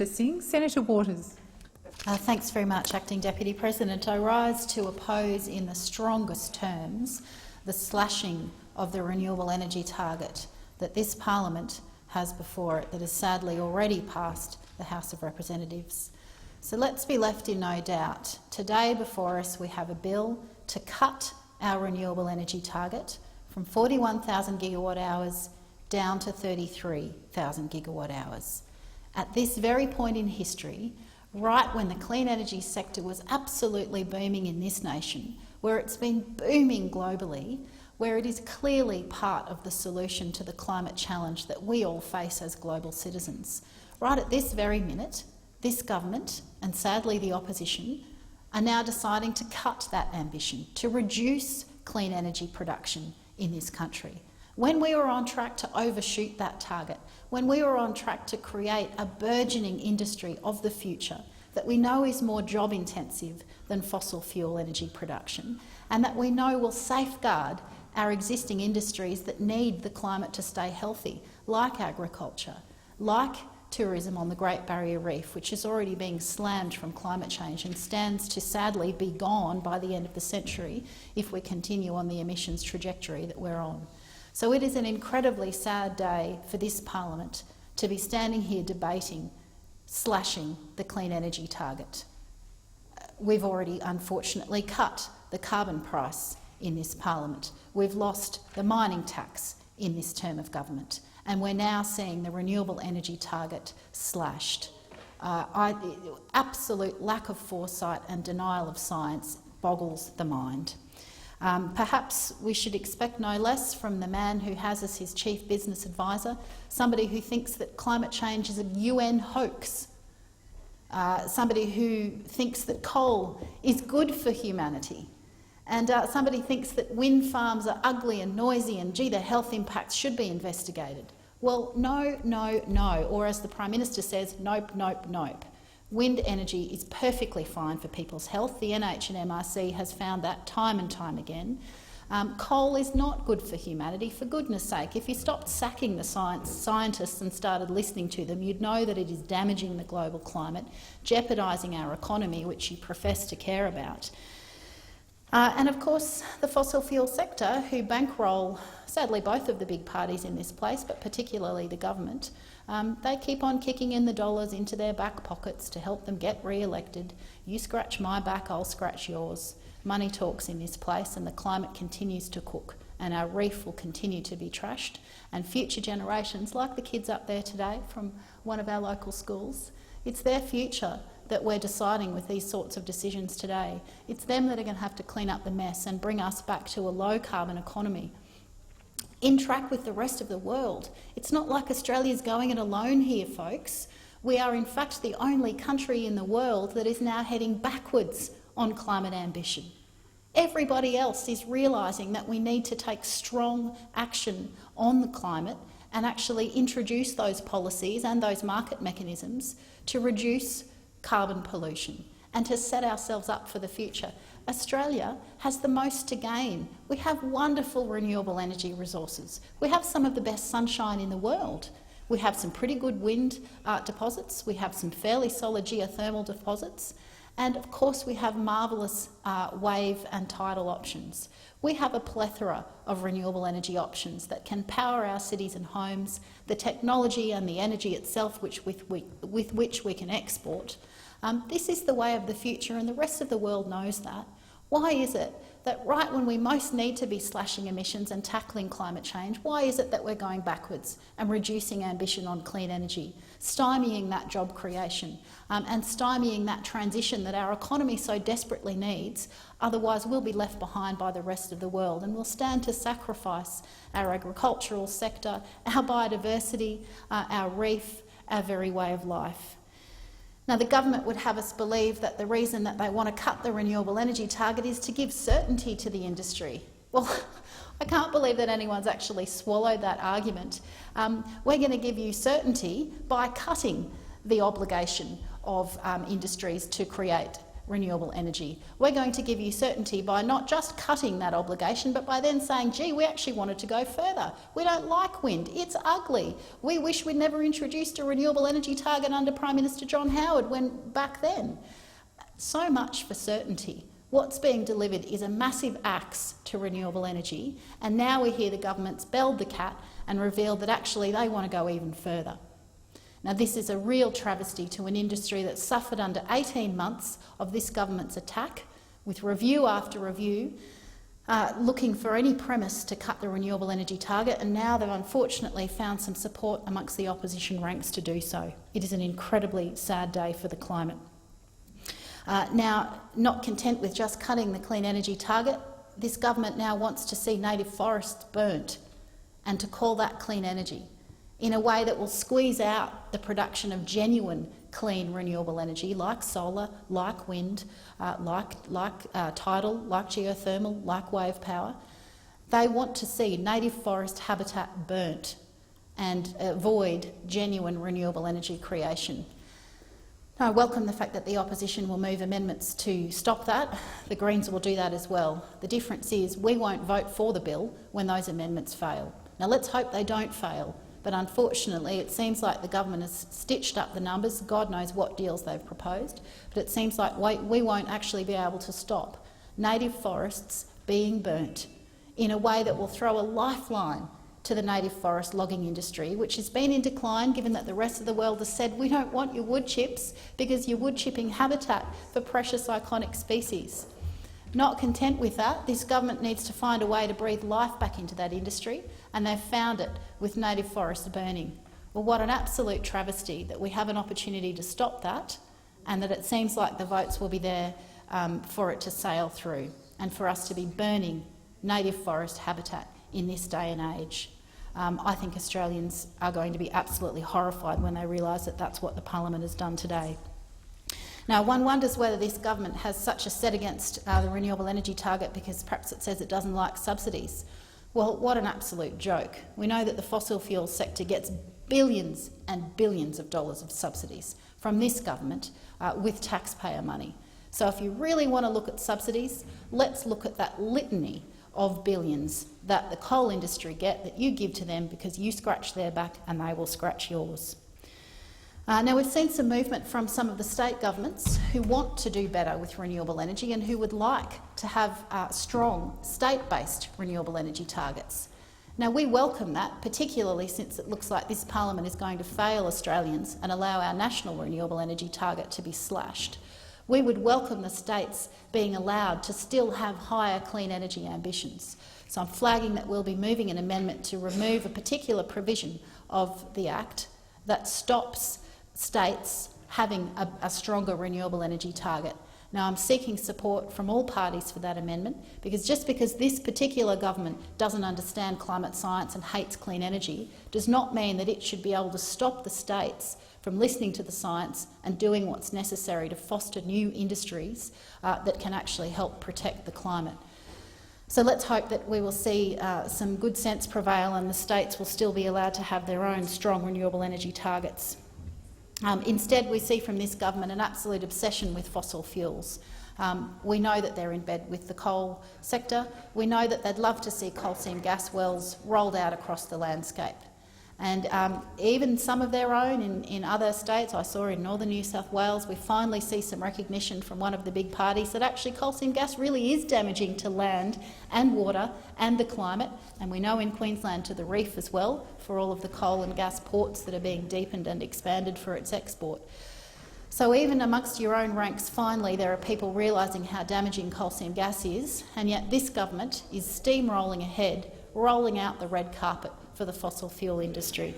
Senator Singh. Senator Waters. Thanks very much, Acting Deputy President. I rise to oppose in the strongest terms the slashing of the renewable energy target that this parliament has before it, that has sadly already passed the House of Representatives. So let's be left in no doubt. Today before us we have a bill to cut our renewable energy target from 41,000 gigawatt hours down to 33,000 gigawatt hours. At this very point in history, right when the clean energy sector was absolutely booming in this nation, where it's been booming globally, where it is clearly part of the solution to the climate challenge that we all face as global citizens. Right at this very minute, this government, and sadly the opposition, are now deciding to cut that ambition, to reduce clean energy production in this country. When we were on track to overshoot that target, when we were on track to create a burgeoning industry of the future that we know is more job intensive than fossil fuel energy production, and that we know will safeguard our existing industries that need the climate to stay healthy, like agriculture, like tourism on the Great Barrier Reef, which is already being slammed from climate change and stands to sadly be gone by the end of the century if we continue on the emissions trajectory that we're on. So it is an incredibly sad day for this parliament to be standing here debating slashing the clean energy target. We've already unfortunately cut the carbon price in this parliament. We've lost the mining tax in this term of government, and we're now seeing the renewable energy target slashed. Absolute lack of foresight and denial of science boggles the mind. Perhaps we should expect no less from the man who has as his chief business advisor, somebody who thinks that climate change is a UN hoax, somebody who thinks that coal is good for humanity, and somebody thinks that wind farms are ugly and noisy and, gee, the health impacts should be investigated. Well, no, no, no, or as the Prime Minister says, nope, nope, nope. Wind energy is perfectly fine for people's health. The NH&MRC has found that time and time again. Coal is not good for humanity, for goodness sake. If you stopped sacking the scientists and started listening to them, you'd know that it is damaging the global climate, jeopardising our economy, which you profess to care about. And of course, the fossil fuel sector, who bankroll, sadly, both of the big parties in this place, but particularly the government, they keep on kicking in the dollars into their back pockets to help them get re-elected. You scratch my back, I'll scratch yours. Money talks in this place, and the climate continues to cook, and our reef will continue to be trashed, and future generations, like the kids up there today from one of our local schools, it's their future that we're deciding with these sorts of decisions today. It's them that are going to have to clean up the mess and bring us back to a low-carbon economy, in track with the rest of the world. It's not like Australia's going it alone here, folks. We are in fact the only country in the world that is now heading backwards on climate ambition. Everybody else is realising that we need to take strong action on the climate and actually introduce those policies and those market mechanisms to reduce carbon pollution and to set ourselves up for the future. Australia has the most to gain. We have wonderful renewable energy resources. We have some of the best sunshine in the world. We have some pretty good wind deposits. We have some fairly solid geothermal deposits. And of course we have marvellous wave and tidal options. We have a plethora of renewable energy options that can power our cities and homes, the technology and the energy itself with which we can export. This is the way of the future, and the rest of the world knows that. Why is it that right when we most need to be slashing emissions and tackling climate change, why is it that we're going backwards and reducing ambition on clean energy, stymieing that job creation and stymieing that transition that our economy so desperately needs? Otherwise we'll be left behind by the rest of the world, and we'll stand to sacrifice our agricultural sector, our biodiversity, our reef, our very way of life. Now, the government would have us believe that the reason that they want to cut the renewable energy target is to give certainty to the industry. Well, I can't believe that anyone's actually swallowed that argument. We're going to give you certainty by cutting the obligation of industries to create renewable energy. We're going to give you certainty by not just cutting that obligation, but by then saying, gee, we actually wanted to go further. We don't like wind. It's ugly. We wish we'd never introduced a renewable energy target under Prime Minister John Howard back then. So much for certainty. What's being delivered is a massive axe to renewable energy, and now we hear the government's belled the cat and revealed that actually they want to go even further. Now, this is a real travesty to an industry that suffered under 18 months of this government's attack, with review after review, looking for any premise to cut the renewable energy target, and now they've unfortunately found some support amongst the opposition ranks to do so. It is an incredibly sad day for the climate. Now, not content with just cutting the clean energy target, this government now wants to see native forests burnt and to call that clean energy, in a way that will squeeze out the production of genuine clean renewable energy like solar, like wind, like tidal, like geothermal, like wave power. They want to see native forest habitat burnt and avoid genuine renewable energy creation. I welcome the fact that the opposition will move amendments to stop that. The Greens will do that as well. The difference is we won't vote for the bill when those amendments fail. Now, let's hope they don't fail. But unfortunately, it seems like the government has stitched up the numbers. God knows what deals they've proposed. But it seems like we won't actually be able to stop native forests being burnt in a way that will throw a lifeline to the native forest logging industry, which has been in decline given that the rest of the world has said we don't want your wood chips because you're wood chipping habitat for precious iconic species. Not content with that, this government needs to find a way to breathe life back into that industry, and they've found it with native forests burning. Well, what an absolute travesty that we have an opportunity to stop that, and that it seems like the votes will be there for it to sail through, and for us to be burning native forest habitat in this day and age. I think Australians are going to be absolutely horrified when they realise that that's what the Parliament has done today. Now, one wonders whether this government has such a set against the renewable energy target because perhaps it says it doesn't like subsidies. Well, what an absolute joke. We know that the fossil fuel sector gets billions and billions of dollars of subsidies from this government with taxpayer money. So if you really want to look at subsidies, let's look at that litany of billions that the coal industry get, that you give to them because you scratch their back and they will scratch yours. Now, we've seen some movement from some of the state governments who want to do better with renewable energy and who would like to have strong state-based renewable energy targets. Now, we welcome that, particularly since it looks like this parliament is going to fail Australians and allow our national renewable energy target to be slashed. We would welcome the states being allowed to still have higher clean energy ambitions. So I'm flagging that we'll be moving an amendment to remove a particular provision of the Act that stops states having a stronger renewable energy target. Now, I'm seeking support from all parties for that amendment, because just because this particular government doesn't understand climate science and hates clean energy does not mean that it should be able to stop the states from listening to the science and doing what's necessary to foster new industries that can actually help protect the climate. So let's hope that we will see some good sense prevail and the states will still be allowed to have their own strong renewable energy targets. Instead, we see from this government an absolute obsession with fossil fuels. We know that they're in bed with the coal sector. We know that they'd love to see coal seam gas wells rolled out across the landscape. And even some of their own in other states, I saw in northern New South Wales, we finally see some recognition from one of the big parties that actually coal seam gas really is damaging to land and water and the climate, and we know in Queensland to the reef as well, for all of the coal and gas ports that are being deepened and expanded for its export. So even amongst your own ranks, finally, there are people realising how damaging coal seam gas is, and yet this government is steamrolling ahead, rolling out the red carpet for the fossil fuel industry.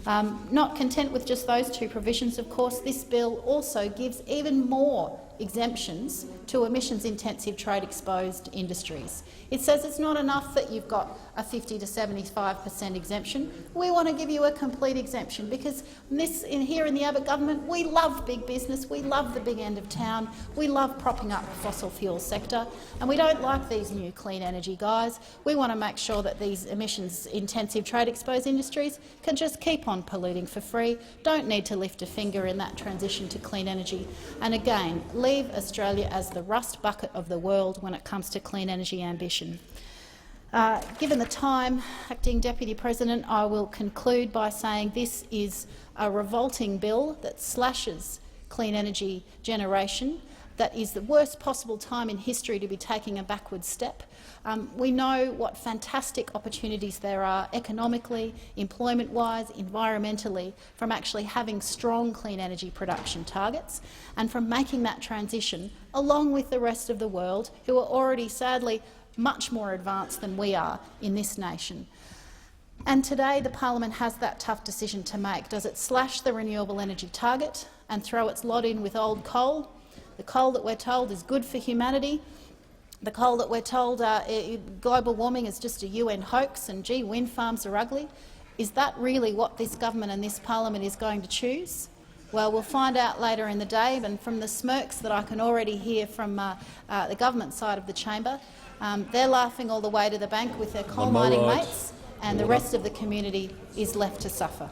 Not content with just those two provisions, of course, this bill also gives even more exemptions to emissions-intensive trade-exposed industries. It says it's not enough that you've got a 50 to 75% exemption. We want to give you a complete exemption because here in the Abbott government, we love big business, we love the big end of town, we love propping up the fossil fuel sector, and we don't like these new clean energy guys. We want to make sure that these emissions-intensive trade-exposed industries can just keep on polluting for free, don't need to lift a finger in that transition to clean energy. And again, leave Australia as the rust bucket of the world when it comes to clean energy ambition. Given the time, Acting Deputy President, I will conclude by saying this is a revolting bill that slashes clean energy generation. That is the worst possible time in history to be taking a backward step. We know what fantastic opportunities there are economically, employment-wise, environmentally, from actually having strong clean energy production targets and from making that transition along with the rest of the world, who are already, sadly, much more advanced than we are in this nation. And today the parliament has that tough decision to make. Does it slash the renewable energy target and throw its lot in with old coal? The coal that we're told is good for humanity, the coal that we're told global warming is just a UN hoax and, gee, wind farms are ugly. Is that really what this government and this parliament is going to choose? Well, we'll find out later in the day, and from the smirks that I can already hear from the government side of the chamber, they're laughing all the way to the bank with their coal mining mates, and the rest of the community is left to suffer.